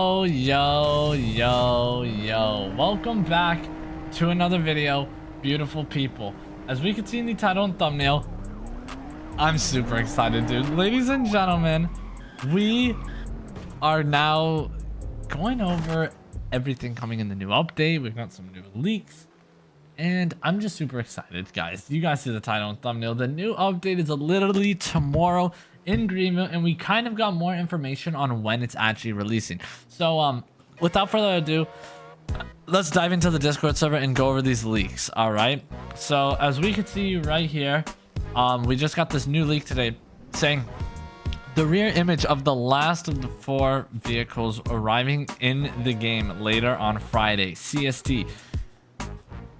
Oh, yo, welcome back to another video, beautiful people. As we can see in the title and thumbnail, I'm super excited, dude. Ladies and gentlemen, we are now going over everything coming in the new update. We've got some new leaks, and I'm just super excited, guys. You guys see the title and thumbnail. The new update is literally tomorrow in Greenville, and we kind of got more information on when it's actually releasing. So without further ado, let's dive into the Discord server and go over these leaks. All right, so as we can see right here, we just got this new leak today saying the rear image of the last of the 4 vehicles arriving in the game later on Friday CST.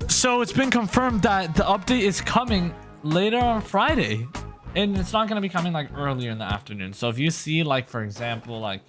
So it's been confirmed that the update is coming later on Friday, and it's not going to be coming like earlier in the afternoon. So if you see, like, for example, like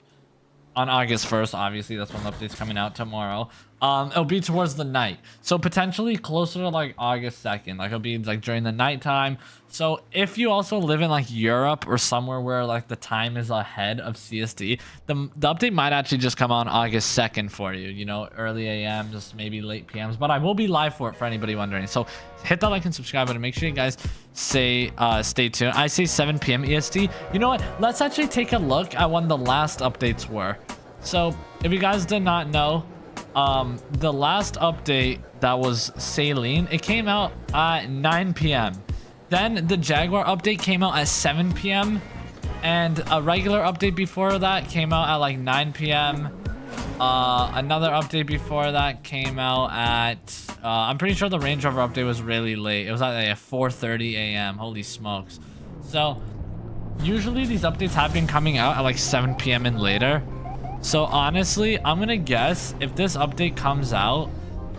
on August 1st, obviously that's when the update's coming out tomorrow, it'll be towards the night, so potentially closer to like August 2nd, like it'll be like during the nighttime. So if you also live in like Europe or somewhere where like the time is ahead of CST, the update might actually just come on August 2nd for you, you know, early AM, just maybe late PMs. But I will be live for it, for anybody wondering. So hit that like and subscribe button. Make sure you guys stay tuned. I say 7 p.m. EST. You know what, let's actually take a look at when the last updates were. So if you guys did not know, the last update that was Saline, it came out at 9 p.m. Then the Jaguar update came out at 7 p.m. and a regular update before that came out at like 9 p.m. Another update before that came out at I'm pretty sure the Range Rover update was really late. It was at like 4:30 a.m. Holy smokes. So usually these updates have been coming out at like 7 p.m. and later. So honestly, I'm gonna guess if this update comes out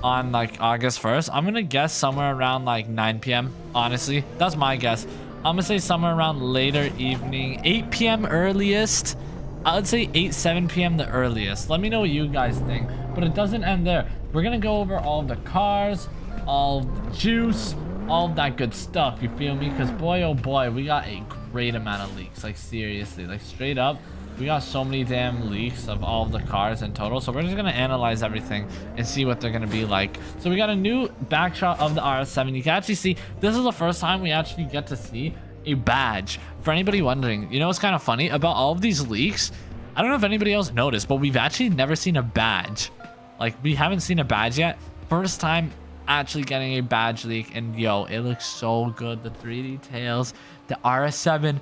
on like August 1st, I'm gonna guess somewhere around like 9 p.m. Honestly, that's my guess. I'm gonna say somewhere around later evening, 8 p.m. earliest. I would say 7 p.m. the earliest. Let me know what you guys think. But it doesn't end there. We're gonna go over all the cars, all the juice, all that good stuff. You feel me? Because boy, oh boy, we got a great amount of leaks. Like seriously, like straight up. We got so many damn leaks of all of the cars in total. So we're just going to analyze everything and see what they're going to be like. So we got a new backshot of the RS7. You can actually see, this is the first time we actually get to see a badge. For anybody wondering, you know what's kind of funny about all of these leaks? I don't know if anybody else noticed, but we've actually never seen a badge. Like, we haven't seen a badge yet. First time actually getting a badge leak. And yo, it looks so good. The 3D tails, the RS7.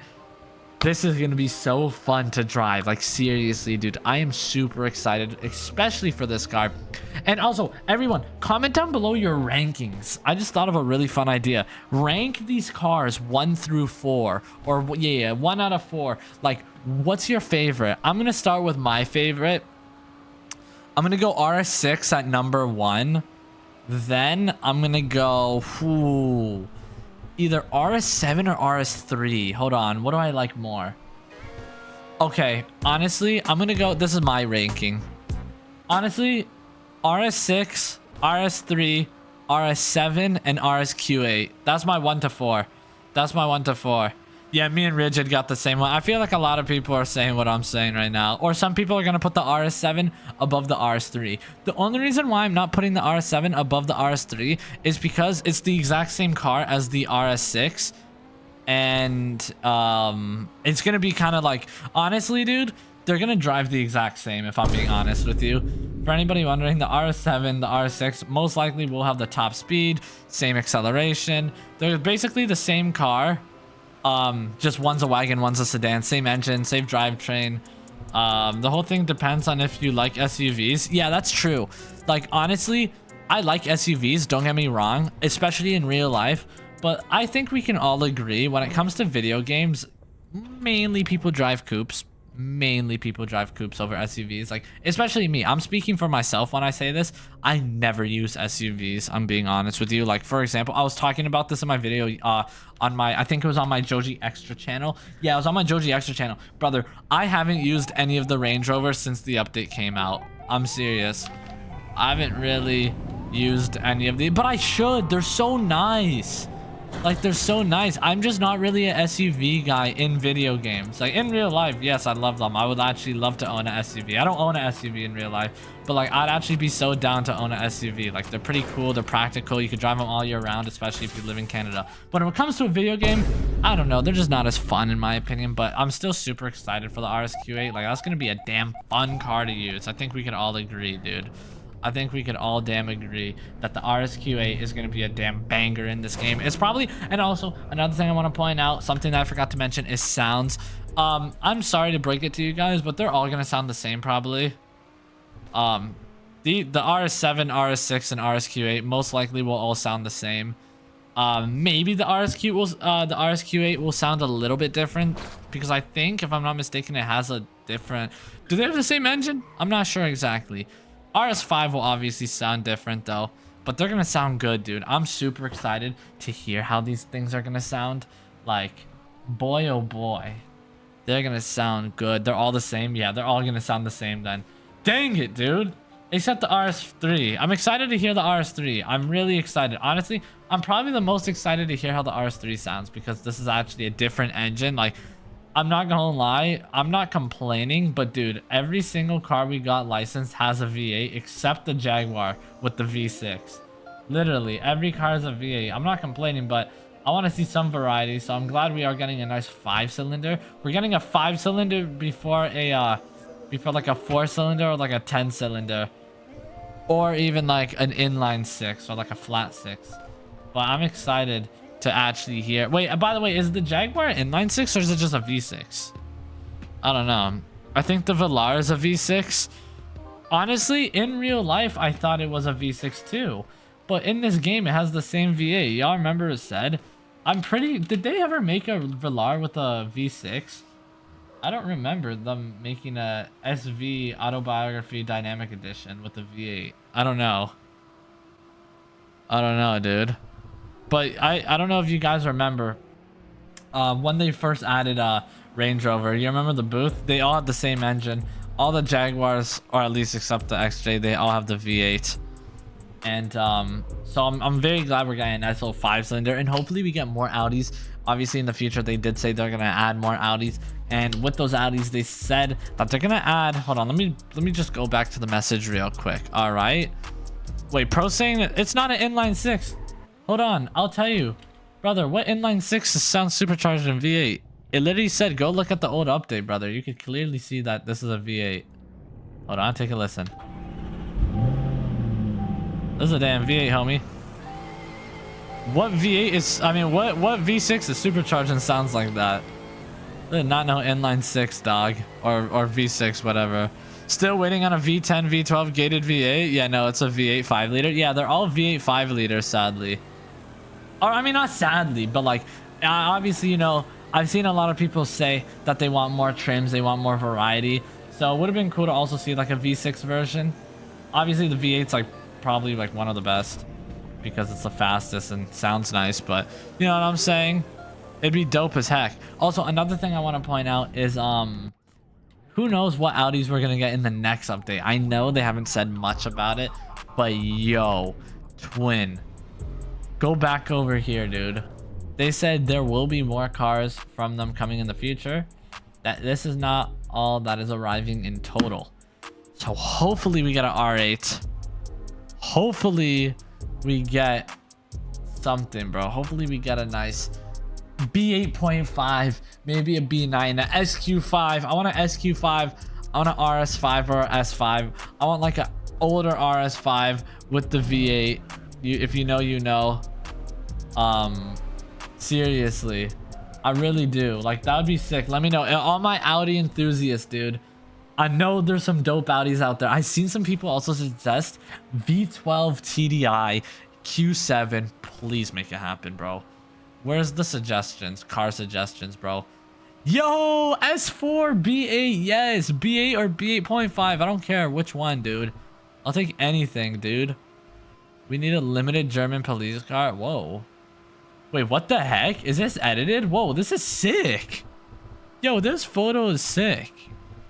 This is going to be so fun to drive. Like, seriously, dude, I am super excited, especially for this car. And also, everyone, comment down below your rankings. I just thought of a really fun idea. Rank these cars 1 through 4, or yeah, 1 out of 4. Like, what's your favorite? I'm going to start with my favorite. I'm going to go RS6 at number 1. Then I'm going to go... either RS7 or RS3. Hold on. What do I like more? Okay. Honestly, I'm going to go... This is my ranking. Honestly, RS6, RS3, RS7, and RSQ8. That's my 1 to 4. That's my 1 to 4. Yeah, me and Rigid got the same one. I feel like a lot of people are saying what I'm saying right now. Or some people are going to put the RS7 above the RS3. The only reason why I'm not putting the RS7 above the RS3 is because it's the exact same car as the RS6. And it's going to be kind of like... Honestly, dude, they're going to drive the exact same, if I'm being honest with you. For anybody wondering, the RS7, the RS6 most likely will have the top speed, same acceleration. They're basically the same car. Just one's a wagon, one's a sedan, same engine, same drivetrain. The whole thing depends on if you like SUVs. Yeah, that's true. Like, honestly, I like SUVs, don't get me wrong, especially in real life. But I think we can all agree when it comes to video games, mainly people drive coupes. Mainly people drive coupes over SUVs. Like, especially me. I'm speaking for myself when I say this. I never use SUVs. I'm being honest with you. Like, for example, I was talking about this in my video on my, I think it was on my Joji Extra channel. Yeah, it was on my Joji Extra channel. Brother, I haven't used any of the Range Rovers since the update came out. I'm serious. I haven't really used any of the, but I should. They're so nice. Like, they're so nice. I'm just not really an SUV guy in video games. Like, in real life, yes, I love them. I would actually love to own an SUV. I don't own an SUV in real life, but like, I'd actually be so down to own an SUV. Like, they're pretty cool. They're practical. You can drive them all year round, especially if you live in Canada. But when it comes to a video game, I don't know. They're just not as fun in my opinion, but I'm still super excited for the RSQ8. Like, that's going to be a damn fun car to use. I think we could all agree, dude. I think we could all damn agree that the RSQ8 is going to be a damn banger in this game. It's probably, and also another thing I want to point out, something that I forgot to mention is sounds. I'm sorry to break it to you guys, but they're all going to sound the same probably. The RS7, RS6, and RSQ8 most likely will all sound the same. Maybe the RSQ8 will sound a little bit different because I think, if I'm not mistaken, it has a different. Do they have the same engine? I'm not sure exactly. RS5 will obviously sound different though, but they're gonna sound good, dude. I'm super excited to hear how these things are gonna sound. Like, boy oh boy, they're gonna sound good. They're all the same. Yeah, they're all gonna sound the same then. Dang it, dude. Except the RS3. I'm excited to hear the RS3. I'm really excited. Honestly, I'm probably the most excited to hear how the RS3 sounds because this is actually a different engine. Like, I'm not gonna lie, I'm not complaining, but dude, every single car we got licensed has a V8 except the Jaguar with the V6. Literally, every car is a V8. I'm not complaining, but I want to see some variety, so I'm glad we are getting a nice 5-cylinder. We're getting a 5-cylinder before like a 4-cylinder or like a 10-cylinder. Or even like an inline 6 or like a flat 6. But I'm excited to actually hear. Wait, by the way, is the Jaguar inline 6 or is it just a V6? I don't know. I think the Velar is a V6. Honestly, in real life, I thought it was a V6 too. But in this game, it has the same V8. Y'all remember it said? Did they ever make a Velar with a V6? I don't remember them making a SV Autobiography Dynamic Edition with a V8. I don't know. I don't know, dude. But I don't know if you guys remember when they first added Range Rover. You remember the booth? They all had the same engine. All the Jaguars, or at least except the XJ, they all have the V8. And so I'm very glad we're getting a nice little 5-cylinder, and hopefully we get more Audis. Obviously in the future they did say they're gonna add more Audis, and with those Audis they said that they're gonna add. Hold on, let me just go back to the message real quick. All right. Wait, Pro saying that it's not an inline 6. Hold on, I'll tell you. Brother, what inline 6 sounds supercharged in V8? It literally said, go look at the old update, brother. You could clearly see that this is a V8. Hold on, take a listen. This is a damn V8, homie. What V8 is, I mean, what V6 is supercharged and sounds like that? I did not know inline 6, dog. Or V6, whatever. Still waiting on a V10, V12 gated V8? Yeah, no, it's a V8 5-liter. Yeah, they're all V8 5-liters, sadly. Or, I mean, not sadly, but like, obviously, you know, I've seen a lot of people say that they want more trims, they want more variety. So it would have been cool to also see like a V6 version. Obviously, the V8's like probably like one of the best because it's the fastest and sounds nice, but you know what I'm saying? It'd be dope as heck. Also, another thing I want to point out is, who knows what Audis we're going to get in the next update. I know they haven't said much about it, but yo, twin. Go back over here, dude. They said there will be more cars from them coming in the future. That this is not all that is arriving in total. So hopefully we get an R8. Hopefully we get something, bro. Hopefully we get a nice B8.5, maybe a B9, an SQ5. I want an SQ5. I want an RS5 or S5. I want like an older RS5 with the V8. If you know, you know. Seriously, I really do. Like, that would be sick. Let me know. All my Audi enthusiasts, dude. I know there's some dope Audis out there. I've seen some people also suggest V12 TDI Q7. Please make it happen, bro. Where's the suggestions? Car suggestions, bro. Yo, S4 B8. Yes, B8 or B8.5. I don't care which one, dude. I'll take anything, dude. We need a limited German police car. Whoa. Wait, what the heck? Is this edited? Whoa, this is sick. Yo, this photo is sick.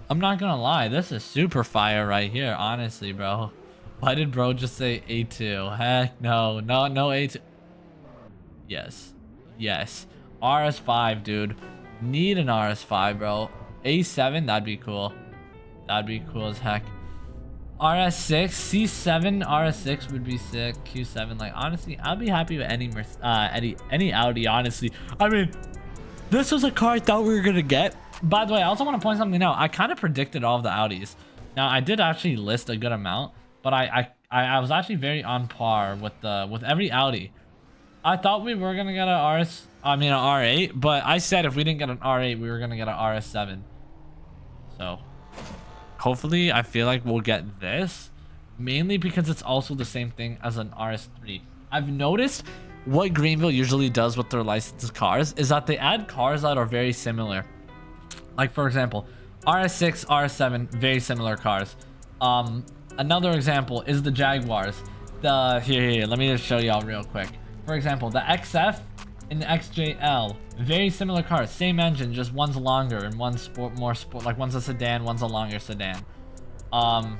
I'm not gonna lie. This is super fire right here. Honestly, bro. Why did bro just say A2? Heck no. No A2. Yes. Yes. RS5, dude. Need an RS5, bro. A7, that'd be cool. That'd be cool as heck. RS6, C7, RS6 would be sick. Q7, like honestly, I'd be happy with any Audi. Honestly, I mean, this was a car I thought we were gonna get. By the way, I also want to point something out. I kind of predicted all of the Audis. Now I did actually list a good amount, but I was actually very on par with every Audi. I thought we were gonna get an an R8, but I said if we didn't get an R8, we were gonna get an RS7. So hopefully, I feel like we'll get this, mainly because it's also the same thing as an RS3. I've noticed what Greenville usually does with their licensed cars is that they add cars that are very similar. Like for example, RS6, RS7, very similar cars. Another example is the Jaguars. Here, let me just show y'all real quick. For example, the XF and the XJL, very similar cars, same engine, just one's longer and one's more sport, like one's a sedan, one's a longer sedan. I'm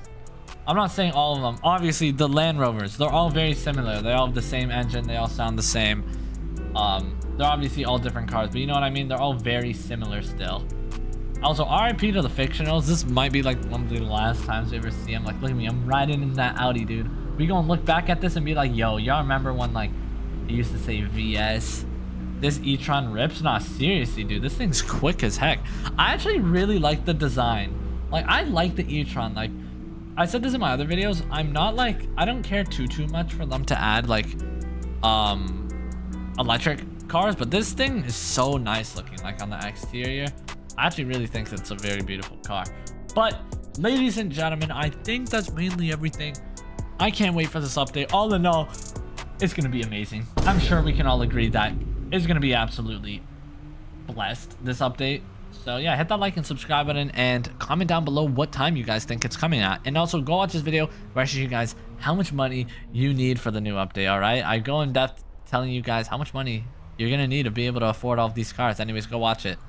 not saying all of them. Obviously, the Land Rovers, they're all very similar. They all have the same engine. They all sound the same. They're obviously all different cars, but you know what I mean? They're all very similar still. Also, RIP to the fictionals. This might be like one of the last times we ever see them. Like, look at me, I'm riding in that Audi, dude. We gonna look back at this and be like, yo, y'all remember when like they used to say VS? This e-tron rips? Nah, seriously, dude. This thing's quick as heck. I actually really like the design. Like, I like the e-tron. Like, I said this in my other videos. I'm not like, I don't care too much for them to add like, electric cars. But this thing is so nice looking, like on the exterior. I actually really think it's a very beautiful car. But, ladies and gentlemen, I think that's mainly everything. I can't wait for this update. All in all, it's going to be amazing. I'm sure we can all agree that it's going to be absolutely blessed, this update. So yeah, hit that like and subscribe button and comment down below what time you guys think it's coming at. And also go watch this video where I show you guys how much money you need for the new update, all right? I go in depth telling you guys how much money you're going to need to be able to afford all of these cars. Anyways, go watch it.